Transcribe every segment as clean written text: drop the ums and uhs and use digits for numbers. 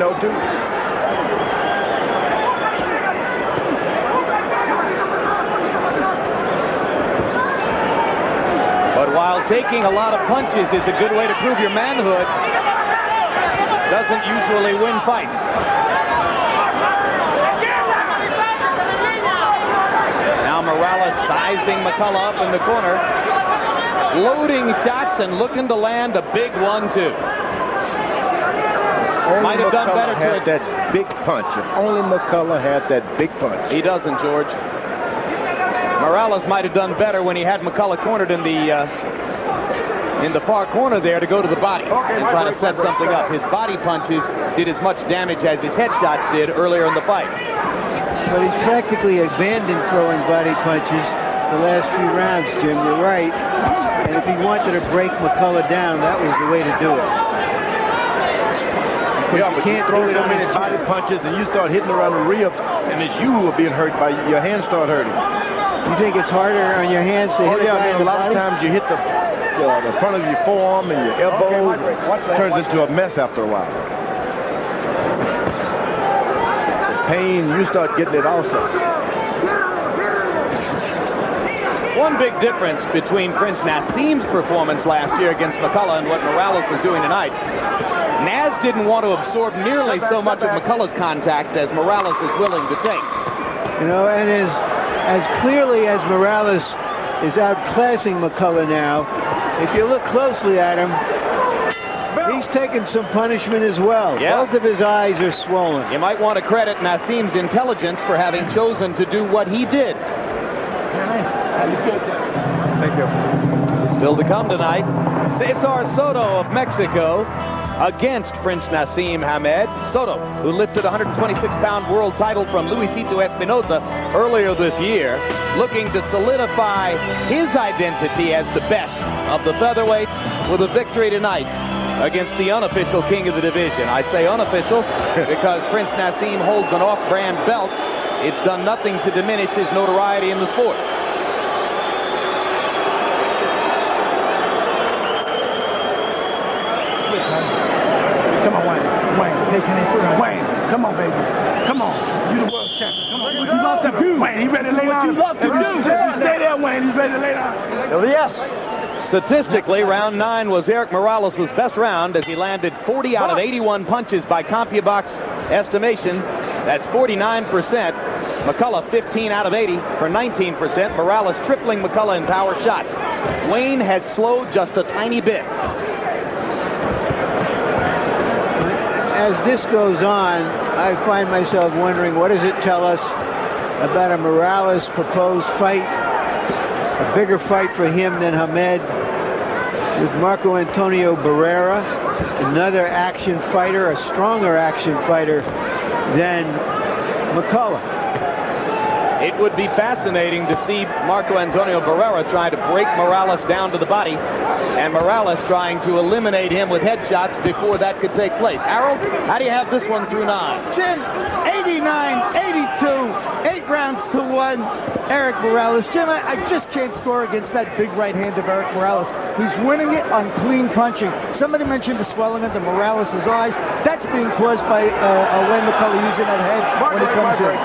know, too. But while taking a lot of punches is a good way to prove your manhood, doesn't usually win fights. Now Morales sizing McCullough up in the corner, loading shots and looking to land a big 1-2. Might have done better. Had that big punch. If only McCullough had that big punch. He doesn't, George. Morales might have done better when he had McCullough cornered in the far corner there to go to the body and try to set something up. His body punches did as much damage as his head shots did earlier in the fight. But he's practically abandoned throwing body punches the last few rounds, Jim. You're right. And if he wanted to break McCullough down, that was the way to do it. Yeah, but you throw so many body punches and you start hitting around the ribs, and as you are being hurt by your hands start hurting. You think it's harder on your hands to hit a guy in the body? A lot of times you hit the front of your forearm and your elbow. It turns into a mess after a while. The pain, you start getting it also. One big difference between Prince Naseem's performance last year against McCullough and what Morales is doing tonight. Naz didn't want to absorb nearly so much of McCullough's contact as Morales is willing to take. You know, and as clearly as Morales is outclassing McCullough now, if you look closely at him, he's taking some punishment as well. Yeah. Both of his eyes are swollen. You might want to credit Naseem's intelligence for having chosen to do what he did. Thank you. Still to come tonight, Cesar Soto of Mexico against Prince Naseem Hamed. Soto, who lifted a 126-pound world title from Luisito Espinosa earlier this year, looking to solidify his identity as the best of the featherweights with a victory tonight against the unofficial king of the division. I say unofficial because Prince Naseem holds an off-brand belt. It's done nothing to diminish his notoriety in the sport. Come on, Wayne. Wayne, come on, baby. Come on. You the world champion. Come on. What you love to do? Wayne, he ready to lay down. What you love to do? Stay there, Wayne. He's ready to lay down. Yes. Statistically, round 9 was Erik Morales' best round as he landed 40 out of 81 punches by CompuBox estimation. That's 49%. McCullough 15 out of 80 for 19%. Morales tripling McCullough in power shots. Wayne has slowed just a tiny bit. As this goes on, I find myself wondering, what does it tell us about a Morales proposed fight? A bigger fight for him than Hamed with Marco Antonio Barrera, another action fighter, a stronger action fighter than McCullough. It would be fascinating to see Marco Antonio Barrera try to break Morales down to the body, and Morales trying to eliminate him with headshots before that could take place. Harold, how do you have this one through 9? Jim, 89-82, 8 rounds to 1. Erik Morales. Jim, I just can't score against that big right hand of Erik Morales. He's winning it on clean punching. Somebody mentioned the swelling under Morales' eyes. That's being caused by Wayne McCullough using that head when he comes in.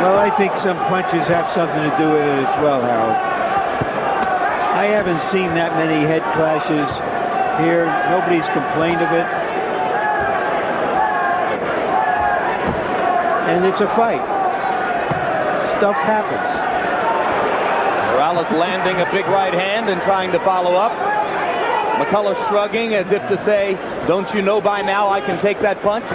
Well, I think some punches have something to do with it as well, Harold. I haven't seen that many head clashes here. Nobody's complained of it. And it's a fight. Stuff happens. Morales landing a big right hand and trying to follow up. McCullough shrugging as if to say, don't you know by now I can take that punch?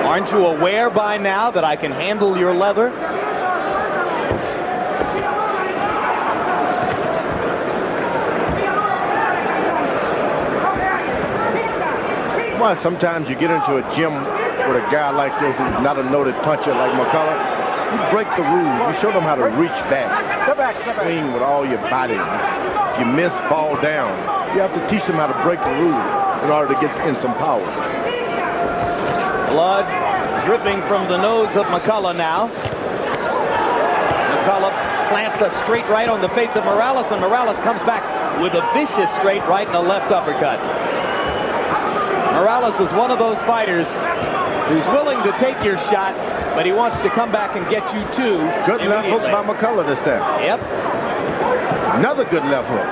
Aren't you aware by now that I can handle your leather? Well, sometimes you get into a gym with a guy like this who's not a noted puncher like McCullough. You break the rules. You show them how to reach back. Swing with all your body. If you miss, fall down. You have to teach them how to break the rules in order to get in some power. Blood dripping from the nose of McCullough now. McCullough plants a straight right on the face of Morales, and Morales comes back with a vicious straight right and a left uppercut. Morales is one of those fighters who's willing to take your shot, but he wants to come back and get you too. Good left hook by McCullough this time. Yep. Another good left hook.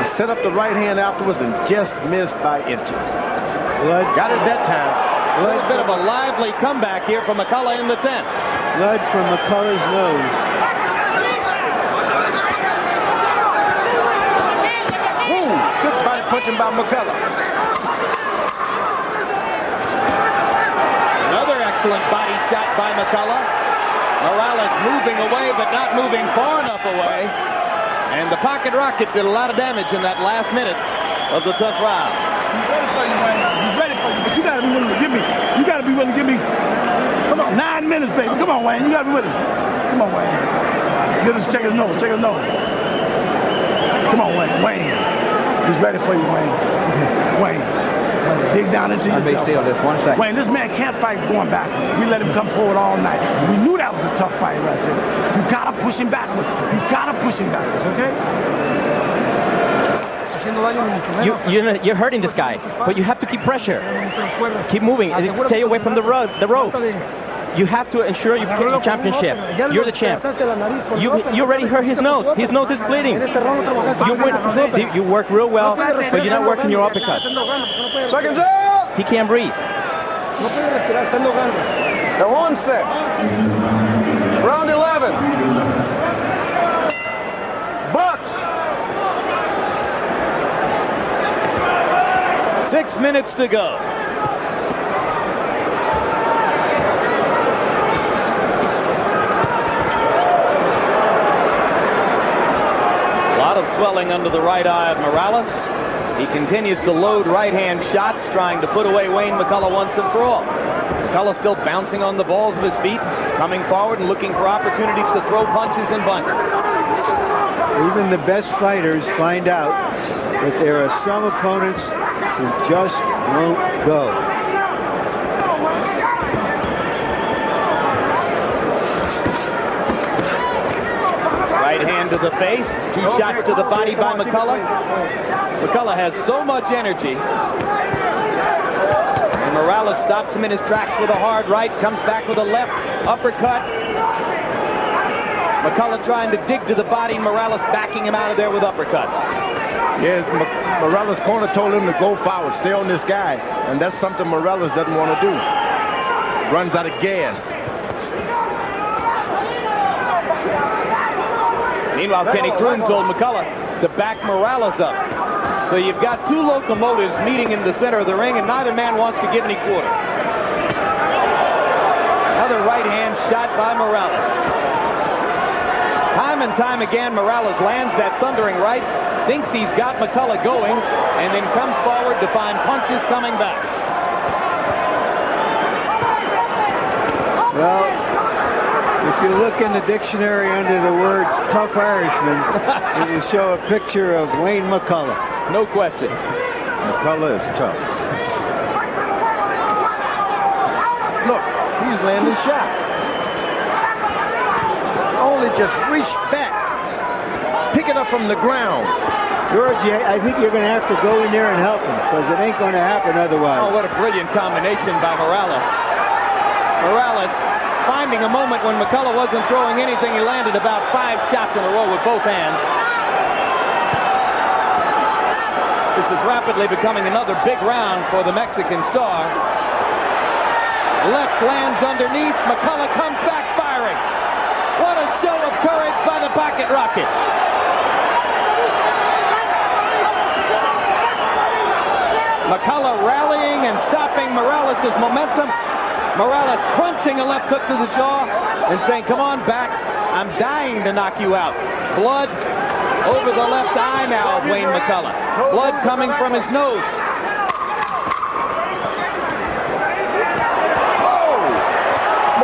He set up the right hand afterwards and just missed by inches. Got it that time. A little bit of a lively comeback here from McCullough in the 10th. Blood from McCullough's nose. Ooh, good body punching by McCullough. Another excellent body shot by McCullough. Morales moving away, but not moving far enough away. And the pocket rocket did a lot of damage in that last minute of the tough round. He's ready for you, Wayne. He's ready for you, but you got to be willing to give me. You got to be willing to give me. Come on, 9 minutes, baby. Come on, Wayne. You got to be with us. Come on, Wayne. Check his nose. Check his nose. Come on, Wayne. Wayne. He's ready for you, Wayne. Wayne. Dig down into yourself. I may stay on this 1 second. Wayne, this man can't fight going backwards. We let him come forward all night. We knew that was a tough fight right there. You got to push him backwards. You got to push him backwards, okay? You're hurting this guy, but you have to keep pressure. Keep moving. Stay away from the ropes. You have to ensure you get the championship. You're the champ. You already hurt his nose. His nose is bleeding. You work real well, but you're not working your uppercuts. He can't breathe. The 1 set. Round 11. Bucks. 6 minutes to go. A lot of swelling under the right eye of Morales. He continues to load right-hand shots, trying to put away Wayne McCullough once and for all. McCullough still bouncing on the balls of his feet, coming forward and looking for opportunities to throw punches and bunches. Even the best fighters find out that there are some opponents who just won't go. Right hand to the face, 2 shots to the body by McCullough. McCullough has so much energy. And Morales stops him in his tracks with a hard right, comes back with a left uppercut. McCullough trying to dig to the body, and Morales backing him out of there with uppercuts. Yes, Morales' corner told him to go forward, stay on this guy, and that's something Morales doesn't want to do. Runs out of gas. Meanwhile, Kenny Kroon told McCullough to back Morales up. So you've got 2 locomotives meeting in the center of the ring, and neither man wants to give any quarter. Another right-hand shot by Morales. Time and time again, Morales lands that thundering right, thinks he's got McCullough going, and then comes forward to find punches coming back. Well, if you look in the dictionary under the words tough Irishman, you show a picture of Wayne McCullough. No question. McCullough is tough. Look, he's landing shots. Only just reach back. Pick it up from the ground. George, I think you're going to have to go in there and help him, because it ain't going to happen otherwise. Oh, what a brilliant combination by Morales. Morales finding a moment when McCullough wasn't throwing anything. He landed about 5 shots in a row with both hands. This is rapidly becoming another big round for the Mexican star. Left lands underneath. McCullough comes back firing. What a show of courage by the pocket rocket. McCullough rallying and stopping Morales' momentum. Morales crunching a left hook to the jaw and saying, come on back, I'm dying to knock you out. Blood over the left eye now of Wayne McCullough. Blood coming from his nose. Oh!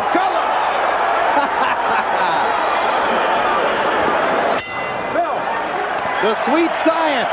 McCullough! The sweet science